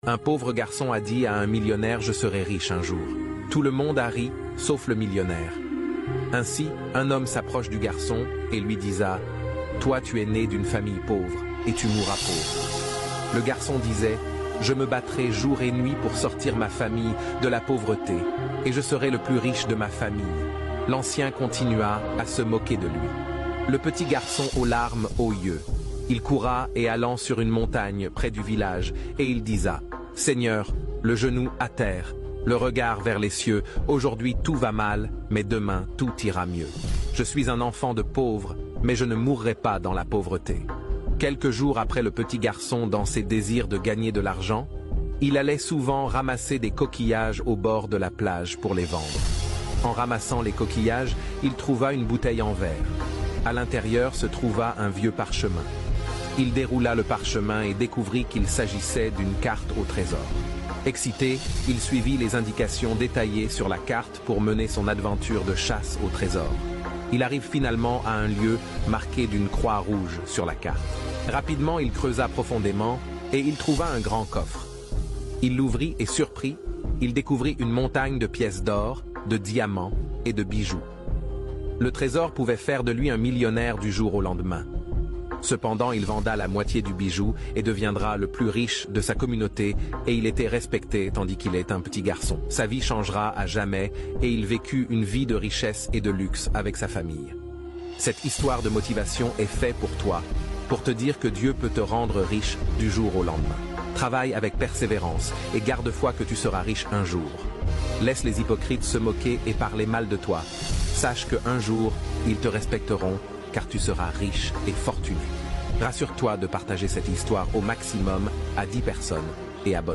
Un pauvre garçon a dit à un millionnaire « Je serai riche un jour ». Tout le monde a ri, sauf le millionnaire. Ainsi, un homme s'approche du garçon et lui disa « Toi tu es né d'une famille pauvre, et tu mourras pauvre ». Le garçon disait « Je me battrai jour et nuit pour sortir ma famille de la pauvreté, et je serai le plus riche de ma famille ». L'ancien continua à se moquer de lui. Le petit garçon aux larmes aux yeux. Il courra et allant sur une montagne près du village, et il disa « Seigneur, le genou à terre, le regard vers les cieux, aujourd'hui tout va mal, mais demain tout ira mieux. Je suis un enfant de pauvre, mais je ne mourrai pas dans la pauvreté. » Quelques jours après le petit garçon dans ses désirs de gagner de l'argent, il allait souvent ramasser des coquillages au bord de la plage pour les vendre. En ramassant les coquillages, il trouva une bouteille en verre. À l'intérieur se trouva un vieux parchemin. Il déroula le parchemin et découvrit qu'il s'agissait d'une carte au trésor. Excité, il suivit les indications détaillées sur la carte pour mener son aventure de chasse au trésor. Il arrive finalement à un lieu marqué d'une croix rouge sur la carte. Rapidement, il creusa profondément et il trouva un grand coffre. Il l'ouvrit et surpris, il découvrit une montagne de pièces d'or, de diamants et de bijoux. Le trésor pouvait faire de lui un millionnaire du jour au lendemain. Cependant, il venda la moitié du bijou et deviendra le plus riche de sa communauté et il était respecté tandis qu'il est un petit garçon. Sa vie changera à jamais et il vécut une vie de richesse et de luxe avec sa famille. Cette histoire de motivation est faite pour toi, pour te dire que Dieu peut te rendre riche du jour au lendemain. Travaille avec persévérance et garde foi que tu seras riche un jour. Laisse les hypocrites se moquer et parler mal de toi. Sache qu'un jour, ils te respecteront car tu seras riche et fortuné. Rassure-toi de partager cette histoire au maximum à 10 personnes et abonne-toi.